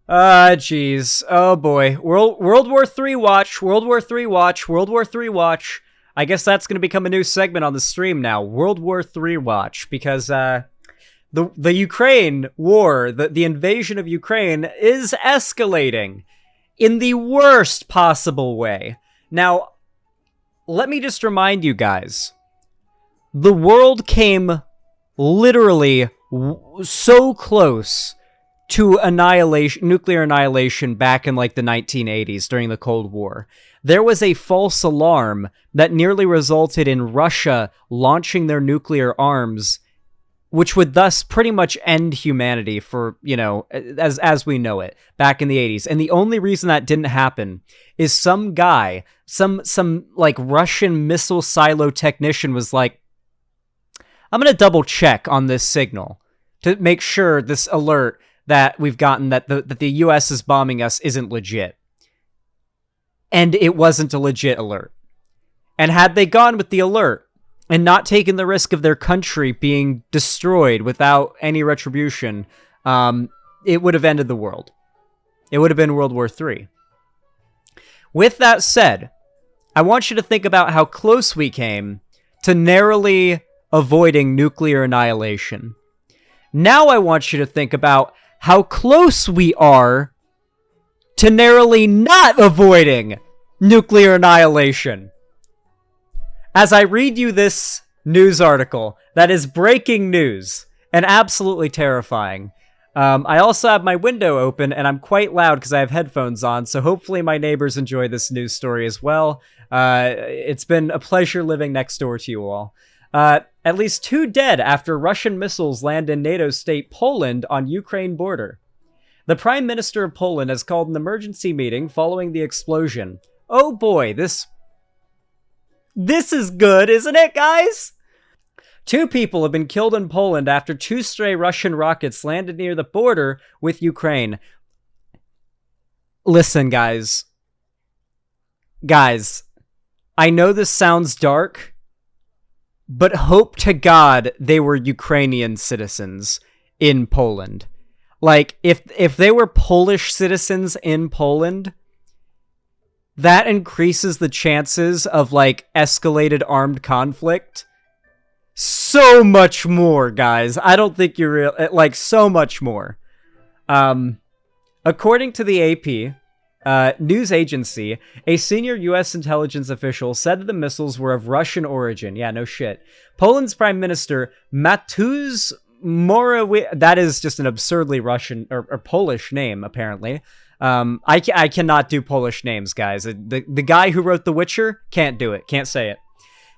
Jeez. Oh boy. World War III watch. World War III watch. World War III watch. I guess that's going to become a new segment on the stream now. World War III watch, because the Ukraine war, the invasion of Ukraine is escalating in the worst possible way. Now, let me just remind you guys, the world came literally so close to annihilation, nuclear annihilation back in like the 1980s during the Cold War. There was a false alarm that nearly resulted in Russia launching their nuclear arms, which would thus pretty much end humanity for, you know, as we know it back in the 80s. And the only reason that didn't happen is some guy, some like Russian missile silo technician was like, I'm going to double check on this signal to make sure this alert that we've gotten that the US is bombing us isn't legit. And it wasn't a legit alert. And had they gone with the alert and not taken the risk of their country being destroyed without any retribution, it would have ended the world. It would have been World War III. With that said, I want you to think about how close we came to narrowly avoiding nuclear annihilation. Now I want you to think about how close we are to narrowly not avoiding nuclear annihilation. As I read you this news article that is breaking news and absolutely terrifying, I also have my window open and I'm quite loud because I have headphones on, so hopefully my neighbors enjoy this news story as well. It's been a pleasure living next door to you all. At least 2 dead after Russian missiles land in NATO state Poland on Ukraine border. The Prime Minister of Poland has called an emergency meeting following the explosion. Oh boy, this is good, isn't it, guys? 2 people have been killed in Poland after 2 stray Russian rockets landed near the border with Ukraine. Listen, guys. Guys, I know this sounds dark, but hope to God they were Ukrainian citizens in Poland. Like, if they were Polish citizens in Poland, that increases the chances of, like, escalated armed conflict so much more, guys. I don't think you're like, so much more. According to the AP news agency, a senior U.S. intelligence official said that the missiles were of Russian origin. Yeah, no shit. Poland's Prime Minister, Mateusz Morawiecki, that is just an absurdly Russian or Polish name, apparently. I cannot do Polish names, guys. The guy who wrote The Witcher can't do it. Can't say it.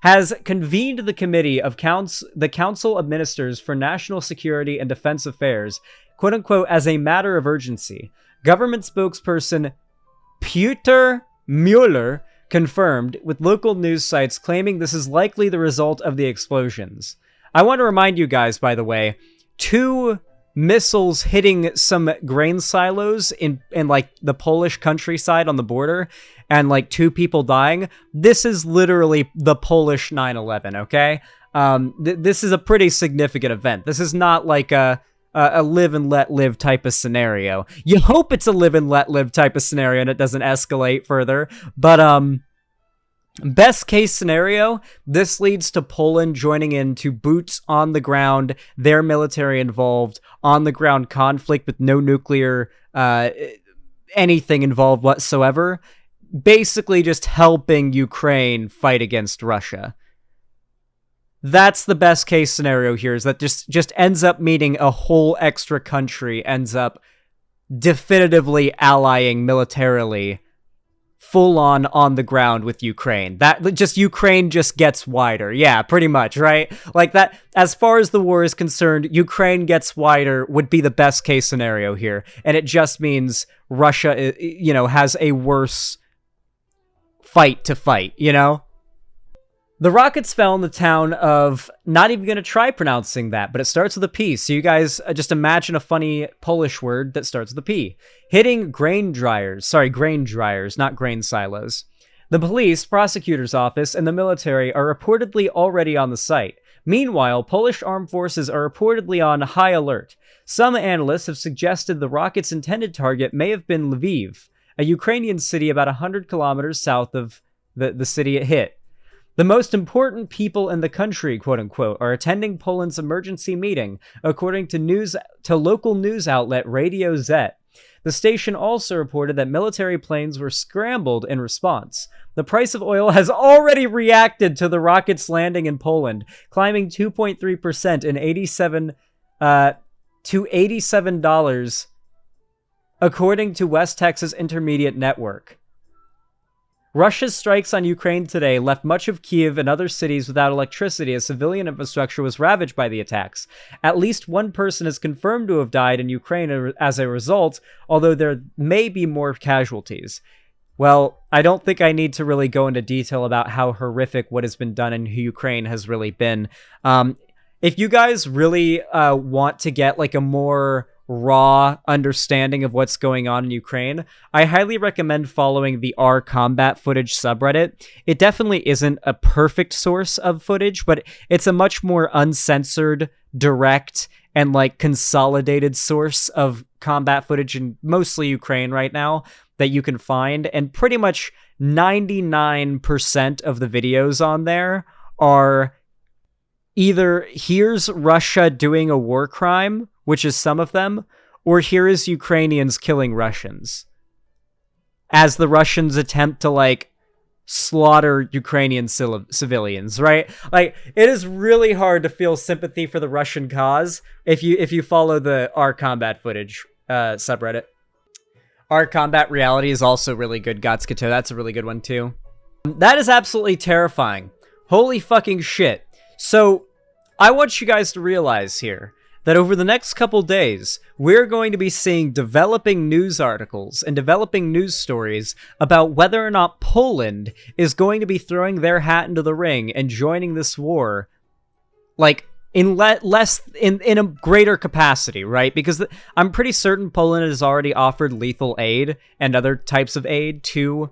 Has convened the committee of the Council of Ministers for National Security and Defense Affairs, quote unquote, as a matter of urgency. Government spokesperson Peter Mueller confirmed, with local news sites claiming this is likely the result of the explosions. I want to remind you guys, by the way, 2 missiles hitting some grain silos in like the Polish countryside on the border and like 2 people dying. This is literally the Polish 9/11, okay? This is a pretty significant event. This is not like a live and let live type of scenario. You hope it's a live and let live type of scenario and it doesn't escalate further, but best case scenario, this leads to Poland joining into boots on the ground, their military involved, on the ground conflict with no nuclear anything involved whatsoever, basically just helping Ukraine fight against Russia. That's the best case scenario here, is that just ends up meaning a whole extra country ends up definitively allying militarily full on the ground with Ukraine. That just Ukraine just gets wider. Yeah, pretty much, right? Like that, as far as the war is concerned, Ukraine gets wider would be the best case scenario here. And it just means Russia, you know, has a worse fight to fight, you know? The rockets fell in the town of, not even going to try pronouncing that, but it starts with a P. So you guys just imagine a funny Polish word that starts with a P. Hitting grain dryers, not grain silos. The police, prosecutor's office, and the military are reportedly already on the site, Meanwhile, Polish armed forces are reportedly on high alert. Some analysts have suggested the rocket's intended target may have been Lviv, a Ukrainian city about 100 kilometers south of the city it hit. The most important people in the country, quote-unquote, are attending Poland's emergency meeting, according to local news outlet Radio Z. The station also reported that military planes were scrambled in response. The price of oil has already reacted to the rocket's landing in Poland, climbing 2.3% to $87, according to West Texas Intermediate Network. Russia's strikes on Ukraine today left much of Kyiv and other cities without electricity as civilian infrastructure was ravaged by the attacks. At least one person is confirmed to have died in Ukraine as a result, although there may be more casualties. Well, I don't think I need to really go into detail about how horrific what has been done in Ukraine has really been. If you guys really want to get like a more raw understanding of what's going on in Ukraine, I highly recommend following the R combat footage subreddit. It definitely isn't a perfect source of footage, but it's a much more uncensored, direct, and like consolidated source of combat footage in mostly Ukraine right now that you can find. And pretty much 99% of the videos on there are either here's Russia doing a war crime, which is some of them, or here is Ukrainians killing Russians, as the Russians attempt to, like, slaughter Ukrainian civilians, right? Like, it is really hard to feel sympathy for the Russian cause if you follow the R Combat footage subreddit. R Combat Reality is also really good, Gatsukato. That's a really good one, too. That is absolutely terrifying. Holy fucking shit. So, I want you guys to realize here that over the next couple days, we're going to be seeing developing news articles and developing news stories about whether or not Poland is going to be throwing their hat into the ring and joining this war, like, in a greater capacity, right? Because I'm pretty certain Poland has already offered lethal aid and other types of aid to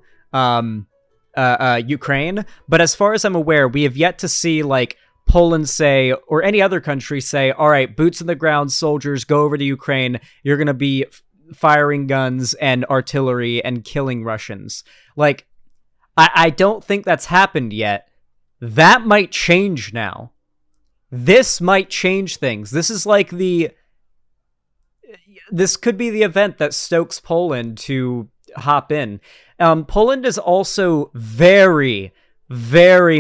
Ukraine, but as far as I'm aware, we have yet to see, like, Poland say, or any other country say, all right, boots on the ground soldiers, go over to Ukraine. You're going to be firing guns and artillery and killing Russians. Like, I don't think that's happened yet. That might change now. This might change things. This is like this could be the event that stokes Poland to hop in. Poland is also very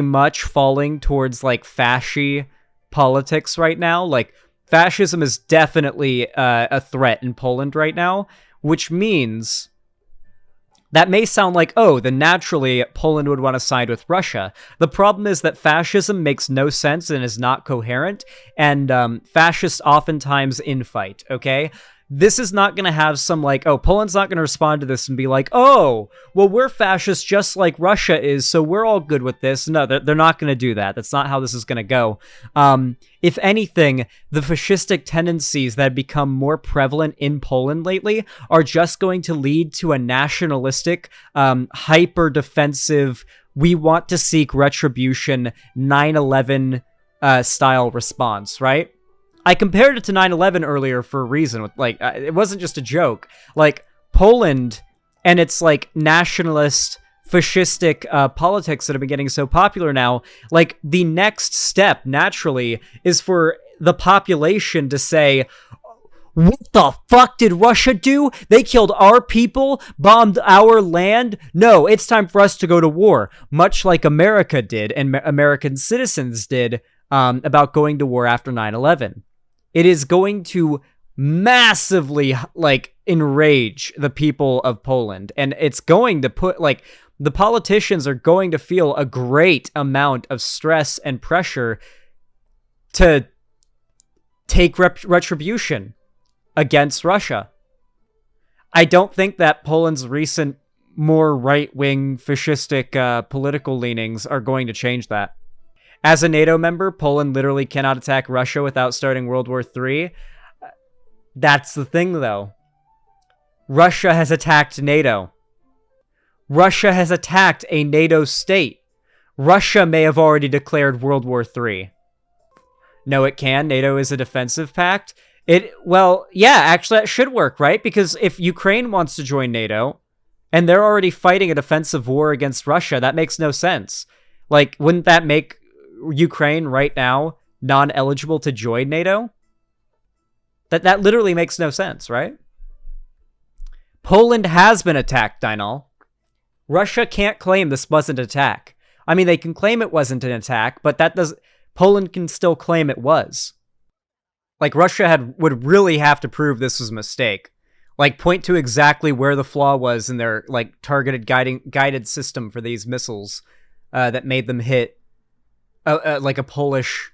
much falling towards, like, fasci politics right now. Like, fascism is definitely a threat in Poland right now, which means that may sound like, oh, then naturally Poland would want to side with Russia. The problem is that fascism makes no sense and is not coherent, and fascists oftentimes infight, okay? This is not going to have some, like, oh, Poland's not going to respond to this and be like, oh, well, we're fascists just like Russia is, so we're all good with this. No, they're not going to do that. That's not how this is going to go. If anything, the fascistic tendencies that have become more prevalent in Poland lately are just going to lead to a nationalistic, hyper-defensive, we want to seek retribution, 9/11 style response, right? I compared it to 9/11 earlier for a reason. Like, it wasn't just a joke. Like, Poland and its, like, nationalist, fascistic politics that have been getting so popular now, like, the next step, naturally, is for the population to say, what the fuck did Russia do? They killed our people, bombed our land? No, it's time for us to go to war, much like America did and American citizens did about going to war after 9/11. It is going to massively, like, enrage the people of Poland. And it's going to put, like, the politicians are going to feel a great amount of stress and pressure to take retribution against Russia. I don't think that Poland's recent, more right-wing, fascistic political leanings are going to change that. As a NATO member, Poland literally cannot attack Russia without starting World War III. That's the thing, though. Russia has attacked NATO. Russia has attacked a NATO state. Russia may have already declared World War III. No, it can. NATO is a defensive pact. Well, yeah, actually that should work, right? Because if Ukraine wants to join NATO and they're already fighting a defensive war against Russia, that makes no sense. Like, wouldn't that make Ukraine right now non-eligible to join NATO? That literally makes no sense, right? Poland has been attacked, Dynal. Russia can't claim this wasn't an attack. I mean, they can claim it wasn't an attack, but Poland can still claim it was. Like, Russia would really have to prove this was a mistake. Like, point to exactly where the flaw was in their, like, targeted guided system for these missiles that made them hit, like, a Polish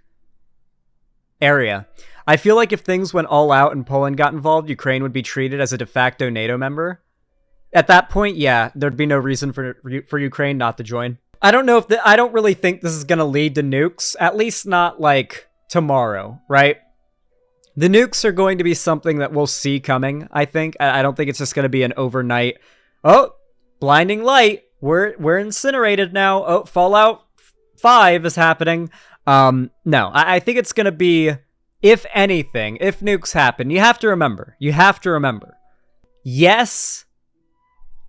area. I feel like if things went all out and Poland got involved, Ukraine would be treated as a de facto NATO member. At that point, yeah, there'd be no reason for Ukraine not to join. I don't know I don't really think this is going to lead to nukes, at least not, like, tomorrow, right? The nukes are going to be something that we'll see coming, I think. I don't think it's just going to be an overnight, oh, blinding light, we're incinerated now, oh, Fallout 5 is happening. No, I think it's going to be, if anything, if nukes happen, you have to remember, yes,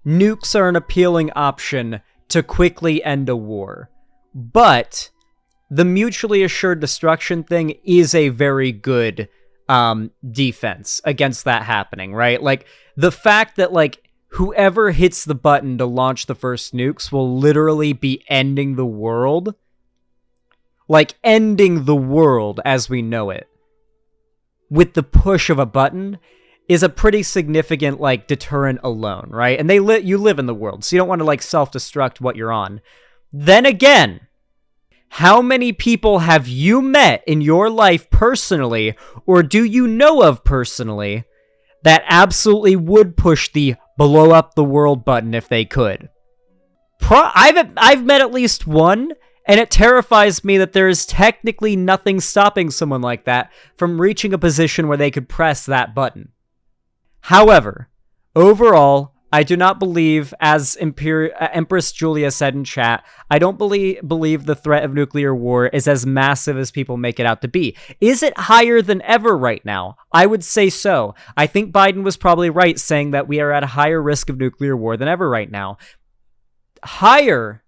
nukes are an appealing option to quickly end a war, but the mutually assured destruction thing is a very good defense against that happening, right? Like, the fact that, like, whoever hits the button to launch the first nukes will literally be ending the world, like, ending the world as we know it, with the push of a button, is a pretty significant, like, deterrent alone, right? And you live in the world, so you don't want to, like, self-destruct what you're on. Then again, how many people have you met in your life personally, or do you know of personally, that absolutely would push the blow up the world button if they could? I've met at least one, and it terrifies me that there is technically nothing stopping someone like that from reaching a position where they could press that button. However, overall, I do not believe, as Empress Julia said in chat, I don't believe the threat of nuclear war is as massive as people make it out to be. Is it higher than ever right now? I would say so. I think Biden was probably right saying that we are at a higher risk of nuclear war than ever right now. Higher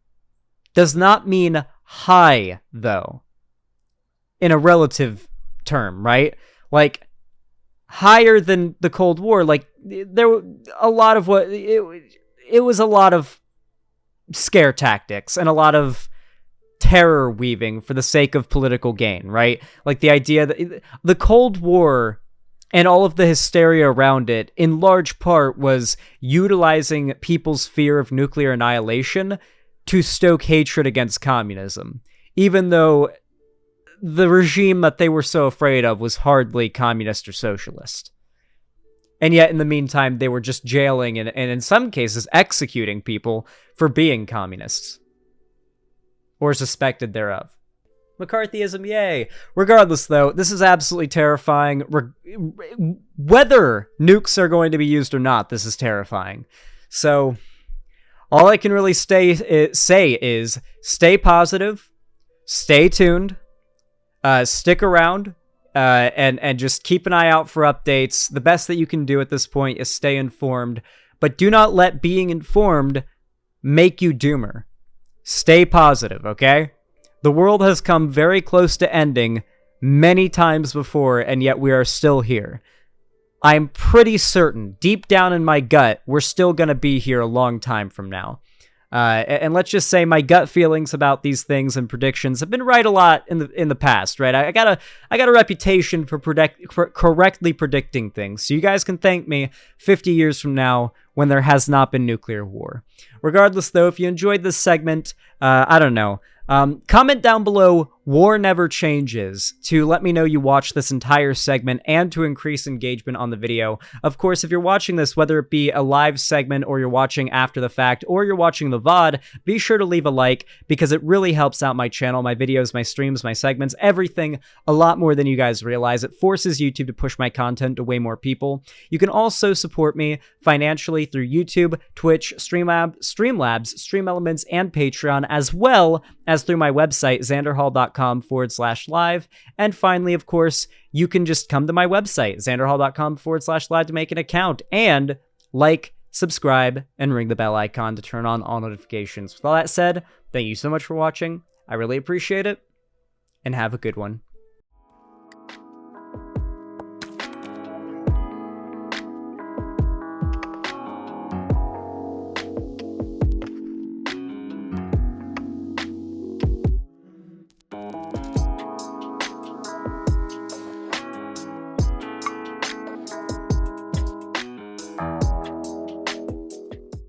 does not mean high, though, in a relative term, right? Like, higher than the Cold War, like, there were a lot of it was a lot of scare tactics and a lot of terror weaving for the sake of political gain, right? Like, the idea that the Cold War and all of the hysteria around it, in large part, was utilizing people's fear of nuclear annihilation to stoke hatred against communism, even though the regime that they were so afraid of was hardly communist or socialist. And yet, in the meantime, they were just jailing and in some cases executing people for being communists. Or suspected thereof. McCarthyism, yay! Regardless, though, this is absolutely terrifying. Whether nukes are going to be used or not, this is terrifying. So, all I can really say is stay positive, stay tuned, stick around, and just keep an eye out for updates. The best that you can do at this point is stay informed, but do not let being informed make you doomer. Stay positive, okay? The world has come very close to ending many times before, and yet we are still here. I'm pretty certain, deep down in my gut, we're still going to be here a long time from now. And let's just say my gut feelings about these things and predictions have been right a lot in the past, right? I got a reputation for correctly predicting things. So you guys can thank me 50 years from now when there has not been nuclear war. Regardless, though, if you enjoyed this segment, I don't know. Comment down below "War Never Changes" to let me know you watched this entire segment and to increase engagement on the video. Of course, if you're watching this, whether it be a live segment or you're watching after the fact or you're watching the VOD, be sure to leave a like because it really helps out my channel, my videos, my streams, my segments, everything a lot more than you guys realize. It forces YouTube to push my content to way more people. You can also support me financially through YouTube, Twitch, Streamlabs, Stream Elements, and Patreon, as well as through my website, xanderhall.com/live. And finally, of course, you can just come to my website, xanderhall.com/live to make an account and like, subscribe, and ring the bell icon to turn on all notifications. With all that said, thank you so much for watching. I really appreciate it, and have a good one.